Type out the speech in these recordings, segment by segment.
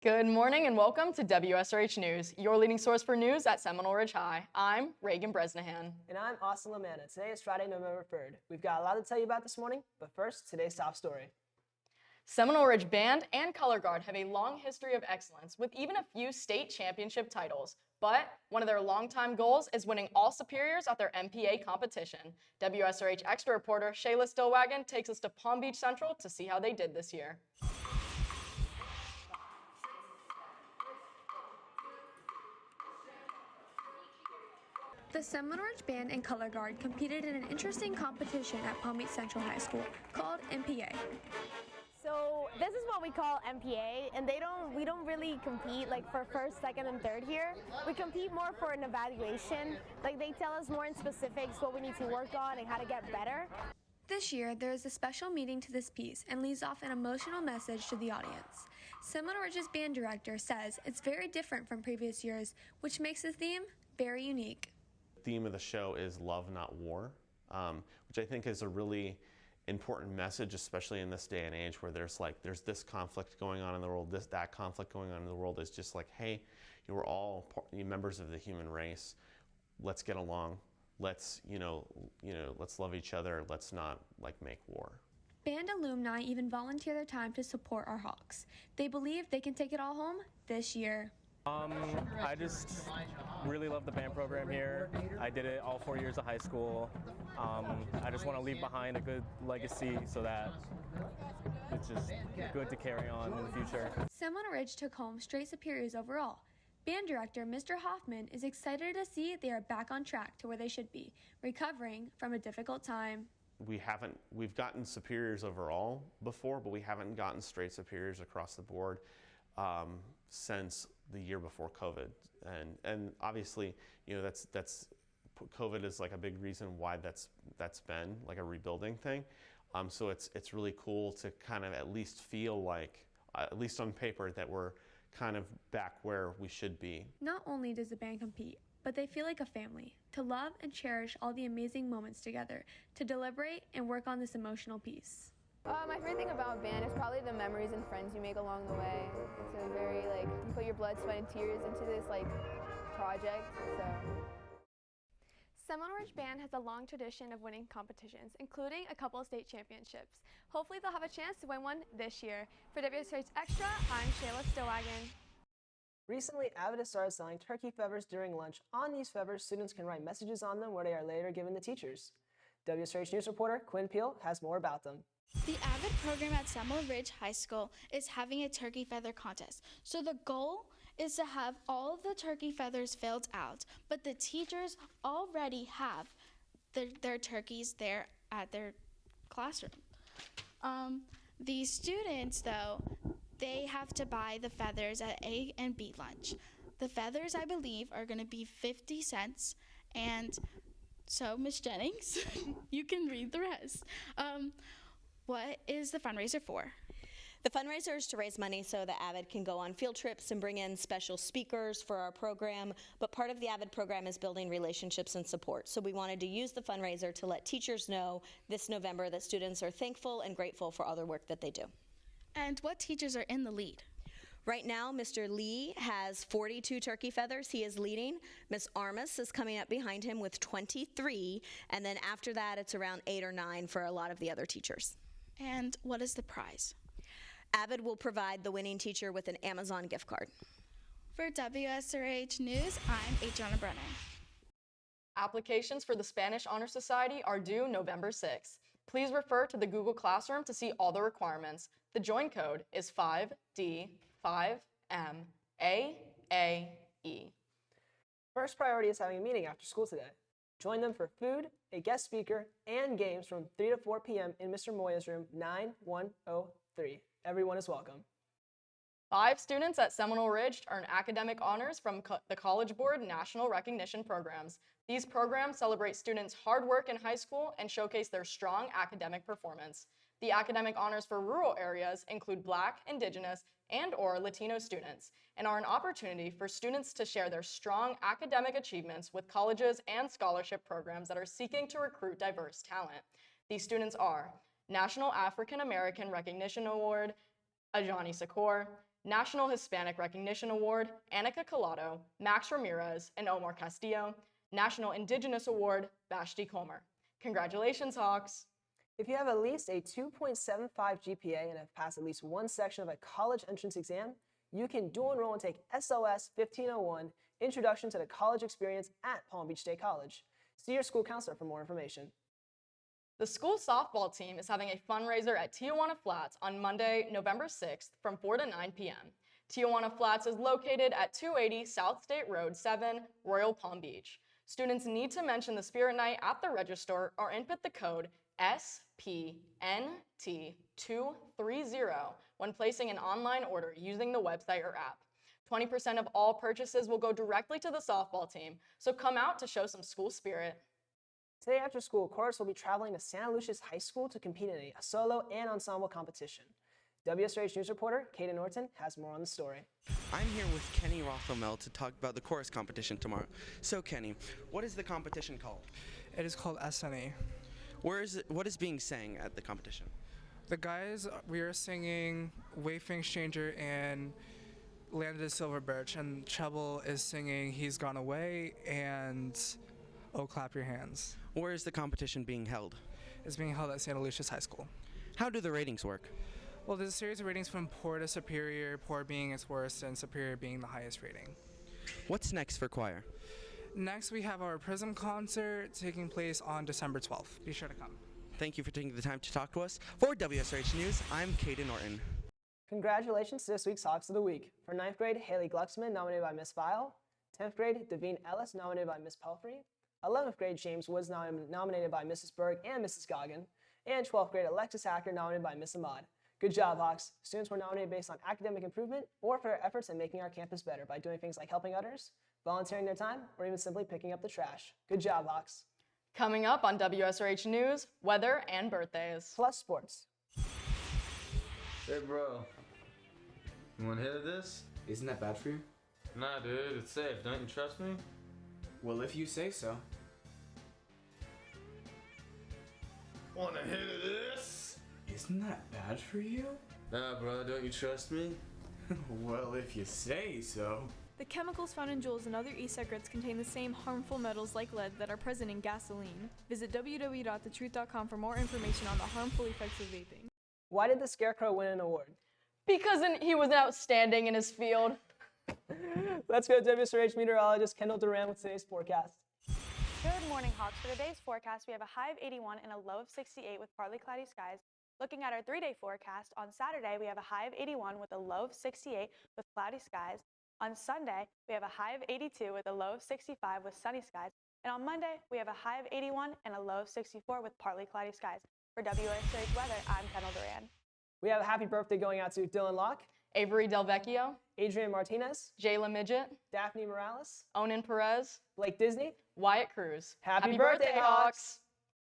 Good morning and welcome to WSRH News, your leading source for news at Seminole Ridge High. I'm Reagan Bresnahan. And I'm Austin Lamanna. Today is Friday, November 3rd. We've got a lot to tell you about this morning, but first, today's top story. Seminole Ridge Band and Color Guard have a long history of excellence with even a few state championship titles. But one of their longtime goals is winning all superiors at their MPA competition. WSRH Extra reporter Shayla Stillwagon takes us to Palm Beach Central to see how they did this year. The Seminole Ridge Band and Color Guard competed in an interesting competition at Palm Beach Central High School called MPA. So this is what we call MPA, and we don't really compete like for first, second, and third here. We compete more for an evaluation. Like they tell us more in specifics what we need to work on and how to get better. This year, there is a special meaning to this piece and leaves off an emotional message to the audience. Seminole Ridge's band director says it's very different from previous years, which makes the theme very unique. The theme of the show is love, not war, which I think is a really important message, especially in this day and age where there's this conflict going on in the world, that conflict going on in the world is just like, hey, we're all members of the human race. Let's get along. Let's let's love each other. Let's not make war. Band alumni even volunteer their time to support our Hawks. They believe they can take it all home this year. I just really love the band program here. I did it all 4 years of high school. I just want to leave behind a good legacy so that it's just good to carry on in the future. Seminole Ridge took home straight superiors overall. Band director Mr. Hoffman is excited to see they are back on track to where they should be, recovering from a difficult time. We've gotten superiors overall before, but we haven't gotten straight superiors across the board since the year before COVID, and obviously, that's COVID is like a big reason why that's been like a rebuilding thing. So it's really cool to kind of at least feel like, at least on paper, that we're kind of back where we should be. Not only does the band compete, but they feel like a family, to love and cherish all the amazing moments together, to deliberate and work on this emotional piece. My favorite thing about band is probably the memories and friends you make along the way. It's a very you put your blood, sweat, and tears into this project. So. Seminole Ridge Band has a long tradition of winning competitions, including a couple of state championships. Hopefully they'll have a chance to win one this year. For WSRH Extra, I'm Shayla Stillwagon. Recently, Avid has started selling turkey feathers during lunch. On these feathers, students can write messages on them where they are later given to teachers. WSRH News reporter Quinn Peel has more about them. The AVID program at Seminole Ridge High School is having a turkey feather contest. So the goal is to have all of the turkey feathers filled out, but the teachers already have their turkeys there at their classroom. The students, though, they have to buy the feathers at A and B lunch. The feathers, I believe, are going to be 50 cents. And so, Ms. Jennings, you can read the rest. What is the fundraiser for? The fundraiser is to raise money so that AVID can go on field trips and bring in special speakers for our program, but part of the AVID program is building relationships and support. So we wanted to use the fundraiser to let teachers know this November that students are thankful and grateful for all the work that they do. And what teachers are in the lead? Right now, Mr. Lee has 42 turkey feathers he is leading. Ms. Armas is coming up behind him with 23, and then after that it's around 8 or 9 for a lot of the other teachers. And what is the prize? AVID will provide the winning teacher with an Amazon gift card. For WSRH News, I'm Adriana Brennan. Applications for the Spanish Honor Society are due November 6th. Please refer to the Google Classroom to see all the requirements. The join code is 5D5MAAE. First priority is having a meeting after school today. Join them for food, a guest speaker, and games from 3 to 4 p.m. in Mr. Moya's room 9103. Everyone is welcome. 5 students at Seminole Ridge earn academic honors from the College Board National Recognition Programs. These programs celebrate students' hard work in high school and showcase their strong academic performance. The academic honors for rural areas include Black, Indigenous, and/or Latino students, and are an opportunity for students to share their strong academic achievements with colleges and scholarship programs that are seeking to recruit diverse talent. These students are National African American Recognition Award, Ajani Sakor, National Hispanic Recognition Award, Annika Collado, Max Ramirez, and Omar Castillo. National Indigenous Award, Vashti Comer. Congratulations, Hawks! If you have at least a 2.75 GPA and have passed at least one section of a college entrance exam, you can dual enroll and take SOS 1501, Introduction to the College Experience at Palm Beach State College. See your school counselor for more information. The school softball team is having a fundraiser at Tijuana Flats on Monday, November 6th from 4 to 9 p.m. Tijuana Flats is located at 280 South State Road 7, Royal Palm Beach. Students need to mention the Spirit Night at the register or input the code SPNT230 when placing an online order using the website or app. 20% of all purchases will go directly to the softball team, so come out to show some school spirit. Today after school, chorus will be traveling to Santa Lucia's High School to compete in a solo and ensemble competition. WSRH News reporter Kaden Norton has more on the story. I'm here with Kenny Rothamel to talk about the chorus competition tomorrow. So Kenny, what is the competition called? It is called SNE. What is being sang at the competition? The guys, we are singing Wayfang Stranger and Landed a Silver Birch, and treble is singing He's Gone Away and Oh Clap Your Hands. Where is the competition being held? It's being held at Santa Lucia's High School. How do the ratings work? Well, there's a series of ratings from poor to superior, poor being its worst and superior being the highest rating. What's next for choir? Next, we have our Prism concert taking place on December 12th. Be sure to come. Thank you for taking the time to talk to us. For WSRH News, I'm Kaden Norton. Congratulations to this week's Hawks of the Week. For 9th grade, Haley Glucksman, nominated by Miss File. 10th grade, Devine Ellis, nominated by Miss Pelfrey. 11th grade, James Woods, nominated by Mrs. Berg and Mrs. Goggin. And 12th grade, Alexis Hacker, nominated by Miss Ahmad. Good job, Hawks. Students were nominated based on academic improvement or for their efforts in making our campus better by doing things like helping others, volunteering their time, or even simply picking up the trash. Good job, Hawks. Coming up on WSRH News, weather and birthdays. Plus sports. Hey bro, you want to hit this? Isn't that bad for you? Nah dude, it's safe, don't you trust me? Well, if you say so. Wanna hit this? Isn't that bad for you? Nah bro, don't you trust me? Well, if you say so. The chemicals found in Juuls and other e-cigarettes contain the same harmful metals like lead that are present in gasoline. Visit www.thetruth.com for more information on the harmful effects of vaping. Why did the Scarecrow win an award? Because he was outstanding in his field. Let's go to WSRH meteorologist Kendall Duran with today's forecast. Good morning, Hawks. For today's forecast, we have a high of 81 and a low of 68 with partly cloudy skies. Looking at our 3-day forecast, on Saturday, we have a high of 81 with a low of 68 with cloudy skies. On Sunday, we have a high of 82 with a low of 65 with sunny skies. And on Monday, we have a high of 81 and a low of 64 with partly cloudy skies. For WSRH Weather, I'm Kendall Duran. We have a happy birthday going out to Dylan Locke, Avery Del Vecchio, Adrian Martinez, Jayla Midget, Daphne Morales, Onan Perez, Blake Disney, Wyatt Cruz. Happy birthday, Hawks!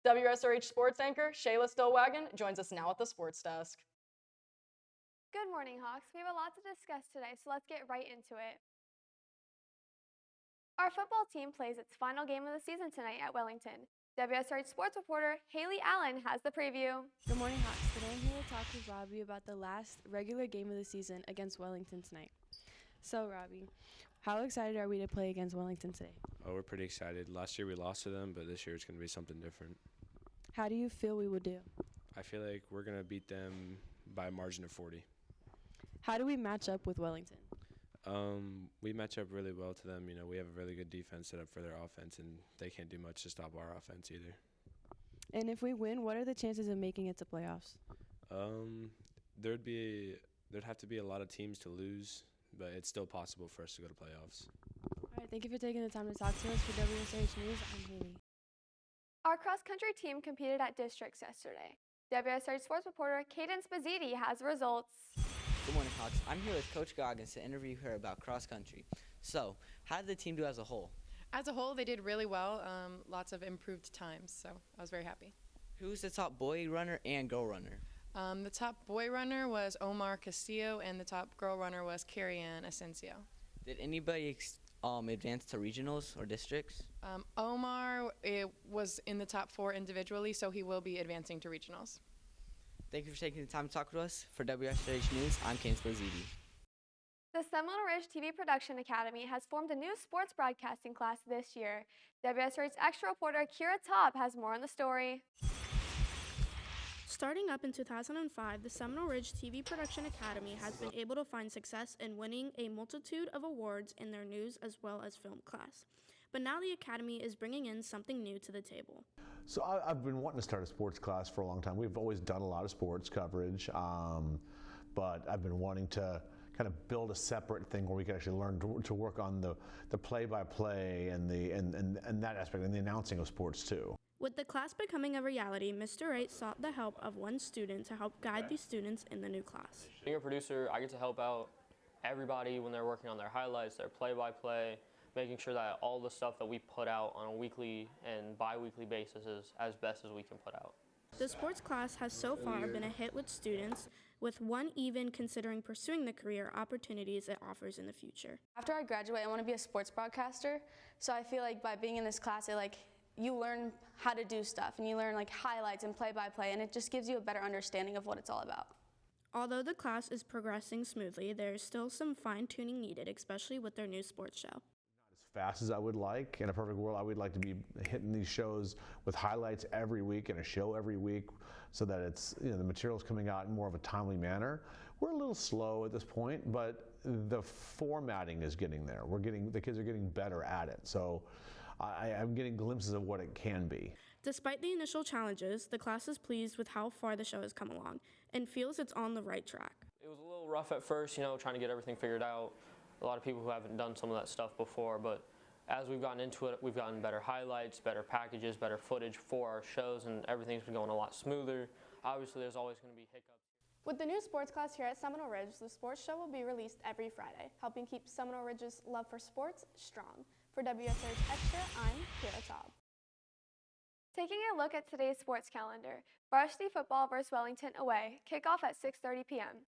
WSRH sports anchor Shayla Stillwagon joins us now at the sports desk. Good morning, Hawks. We have a lot to discuss today, so let's get right into it. Our football team plays its final game of the season tonight at Wellington. WSRH sports reporter Haley Allen has the preview. Good morning, Hawks. Today I'm here to talk with Robbie about the last regular game of the season against Wellington tonight. So, Robbie, how excited are we to play against Wellington today? Oh, we're pretty excited. Last year we lost to them, but this year it's going to be something different. How do you feel we will do? I feel like we're going to beat them by a margin of 40. How do we match up with Wellington? We match up really well to them. You know, we have a really good defense set up for their offense, and they can't do much to stop our offense either. And if we win, what are the chances of making it to playoffs? There'd have to be a lot of teams to lose, but it's still possible for us to go to playoffs. All right, thank you for taking the time to talk to us. For WSRH News, I'm Haley. Our cross-country team competed at districts yesterday. WSRH sports reporter Kaden Spazziti has the results. Good morning, Hawks. I'm here with Coach Goggins to interview her about cross country. So, how did the team do as a whole? As a whole, they did really well. Lots of improved times, so I was very happy. Who's the top boy runner and girl runner? The top boy runner was Omar Castillo, and the top girl runner was Carrie-Ann Asensio. Did anybody advance to regionals or districts? Omar was in the top 4 individually, so he will be advancing to regionals. Thank you for taking the time to talk with us. For WSRH News, I'm Kane Spazziti. The Seminole Ridge TV Production Academy has formed a new sports broadcasting class this year. WSRH Extra reporter Kira Taub has more on the story. Starting up in 2005, the Seminole Ridge TV Production Academy has been able to find success in winning a multitude of awards in their news as well as film class. But now the Academy is bringing in something new to the table. So I've been wanting to start a sports class for a long time. We've always done a lot of sports coverage, but I've been wanting to kind of build a separate thing where we can actually learn to work on the play-by-play and that aspect and the announcing of sports too. With the class becoming a reality, Mr. Wright sought the help of one student to help guide these students in the new class. Being a producer, I get to help out everybody when they're working on their highlights, their play-by-play, making sure that all the stuff that we put out on a weekly and bi-weekly basis is as best as we can put out. The sports class has so far been a hit with students, with one even considering pursuing the career opportunities it offers in the future. After I graduate, I want to be a sports broadcaster, so I feel like by being in this class, you learn how to do stuff, and you learn highlights and play-by-play, and it just gives you a better understanding of what it's all about. Although the class is progressing smoothly, there is still some fine-tuning needed, especially with their new sports show. Fast as I would like. In a perfect world, I would like to be hitting these shows with highlights every week and a show every week so that it's, the material's coming out in more of a timely manner. We're a little slow at this point, but the formatting is getting there. The kids are getting better at it. So I'm getting glimpses of what it can be. Despite the initial challenges, the class is pleased with how far the show has come along and feels it's on the right track. It was a little rough at first, trying to get everything figured out. A lot of people who haven't done some of that stuff before, but as we've gotten into it, we've gotten better highlights, better packages, better footage for our shows, and everything's been going a lot smoother. Obviously, there's always going to be hiccups. With the new sports class here at Seminole Ridge, the sports show will be released every Friday, helping keep Seminole Ridge's love for sports strong. For WSRH Extra, I'm Kira Taub. Taking a look at today's sports calendar, varsity football versus Wellington away, kickoff at 6:30 p.m.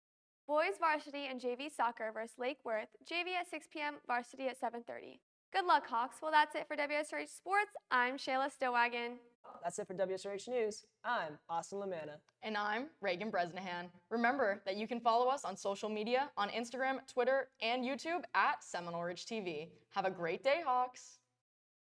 Boys varsity and JV soccer versus Lake Worth, JV at 6 p.m., varsity at 7:30. Good luck, Hawks. Well, that's it for WSRH Sports. I'm Shayla Stillwagon. That's it for WSRH News. I'm Austin Lamanna. And I'm Reagan Bresnahan. Remember that you can follow us on social media on Instagram, Twitter, and YouTube at Seminole Ridge TV. Have a great day, Hawks.